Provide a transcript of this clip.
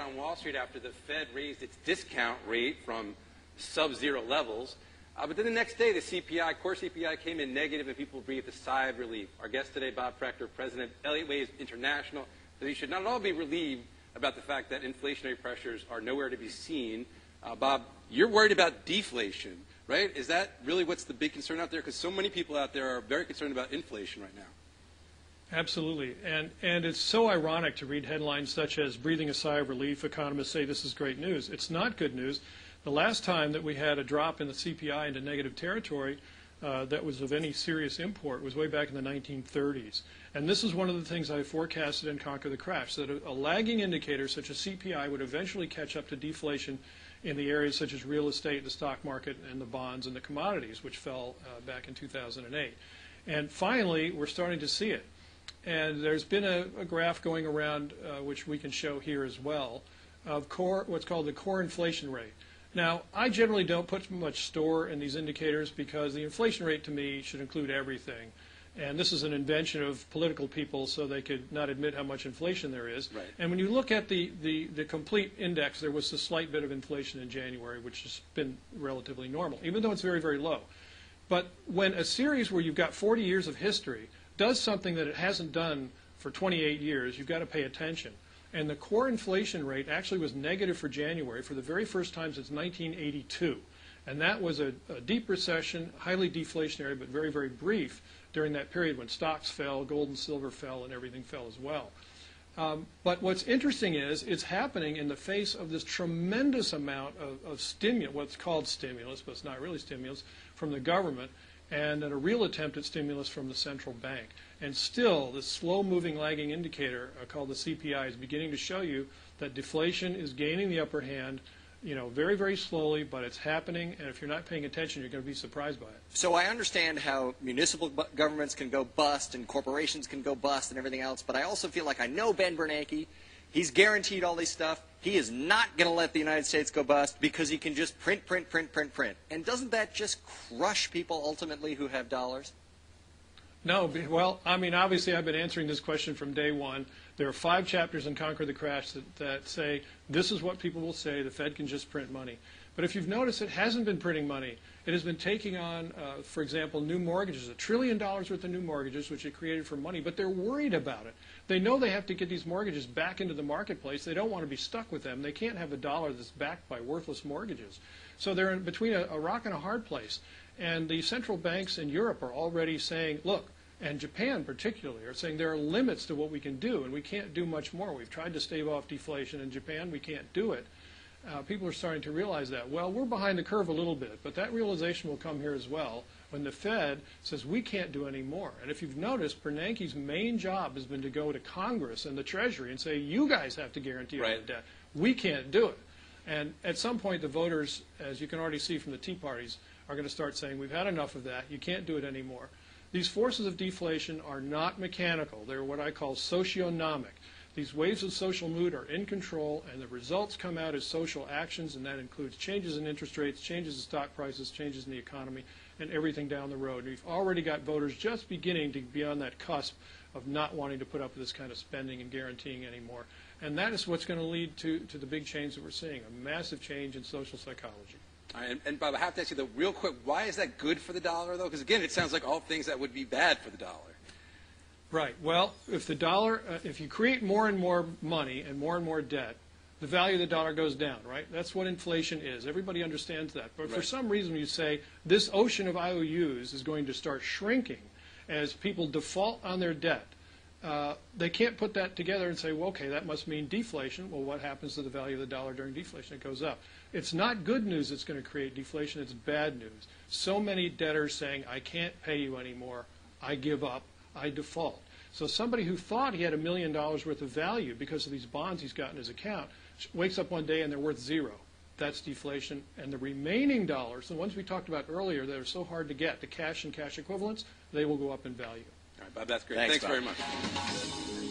out on Wall Street after the Fed raised its discount rate from sub-zero levels. But then the next day, the CPI, core CPI, came in negative, and people breathed a sigh of relief. Our guest today, Bob Prechter, President, Elliott Waves International, says you should not at all be relieved about the fact that inflationary pressures are nowhere to be seen. Bob, you're worried about deflation, right? Is that really what's the big concern out there? Because so many people out there are very concerned about inflation right now. Absolutely. And it's so ironic to read headlines such as breathing a sigh of relief, economists say this is great news. It's not good news. The last time that we had a drop in the CPI into negative territory that was of any serious import was way back in the 1930s. And this is one of the things I forecasted in Conquer the Crash, that a lagging indicator such as CPI would eventually catch up to deflation in the areas such as real estate, the stock market, and the bonds and the commodities, which fell back in 2008. And finally, we're starting to see it. And there's been a graph going around, which we can show here as well, of what's called the core inflation rate. Now, I generally don't put much store in these indicators because the inflation rate to me should include everything. And this is an invention of political people so they could not admit how much inflation there is. Right. And when you look at the complete index, there was a slight bit of inflation in January, which has been relatively normal, even though it's very, very low. But when a series where you've got 40 years of history does something that it hasn't done for 28 years, you've got to pay attention. And the core inflation rate actually was negative for January for the very first time since 1982. And that was a deep recession, highly deflationary, but very, very brief during that period when stocks fell, gold and silver fell, and everything fell as well. But what's interesting is it's happening in the face of this tremendous amount of stimulus, what's called stimulus, but it's not really stimulus, from the government, and a real attempt at stimulus from the central bank. And still, this slow-moving lagging indicator called the CPI is beginning to show you that deflation is gaining the upper hand, very, very slowly, but it's happening, and if you're not paying attention, you're going to be surprised by it. So I understand how municipal governments can go bust and corporations can go bust and everything else, but I also feel like I know Ben Bernanke. He's guaranteed all this stuff. He is not going to let the United States go bust because he can just print. And doesn't that just crush people ultimately who have dollars? No, well, I mean, obviously I've been answering this question from day one. There are 5 chapters in Conquer the Crash that say this is what people will say, the Fed can just print money. But if you've noticed, it hasn't been printing money. It has been taking on, for example, new mortgages, $1 trillion worth of new mortgages, which it created for money, but they're worried about it. They know they have to get these mortgages back into the marketplace. They don't want to be stuck with them. They can't have a dollar that's backed by worthless mortgages. So they're in between a rock and a hard place. And the central banks in Europe are already saying, look, and Japan particularly, are saying there are limits to what we can do, and we can't do much more. We've tried to stave off deflation in Japan. We can't do it. People are starting to realize that. Well, we're behind the curve a little bit, but that realization will come here as well when the Fed says we can't do any more. And if you've noticed, Bernanke's main job has been to go to Congress and the Treasury and say, you guys have to guarantee all the debt. We can't do it. And at some point, the voters, as you can already see from the Tea Parties, are going to start saying, we've had enough of that. You can't do it anymore. These forces of deflation are not mechanical. They're what I call socio-nomic. These waves of social mood are in control, and the results come out as social actions, and that includes changes in interest rates, changes in stock prices, changes in the economy, and everything down the road. We've already got voters just beginning to be on that cusp of not wanting to put up with this kind of spending and guaranteeing anymore. And that is what's going to lead to the big change that we're seeing, a massive change in social psychology. All right, and Bob, I have to ask you, though, real quick, why is that good for the dollar, though? Because, again, it sounds like all things that would be bad for the dollar. Right. Well, if the dollar, if you create more and more money and more debt, the value of the dollar goes down, right? That's what inflation is. Everybody understands that. But for some reason you say this ocean of IOUs is going to start shrinking as people default on their debt. They can't put that together and say, well, okay, that must mean deflation. Well, what happens to the value of the dollar during deflation? It goes up. It's not good news that's going to create deflation. It's bad news. So many debtors saying, I can't pay you anymore. I give up. I default. So somebody who thought he had $1 million worth of value because of these bonds he's got in his account wakes up one day and they're worth zero. That's deflation. And the remaining dollars, the ones we talked about earlier that are so hard to get, the cash and cash equivalents, they will go up in value. All right, Bob, that's great. Thanks Thanks very much.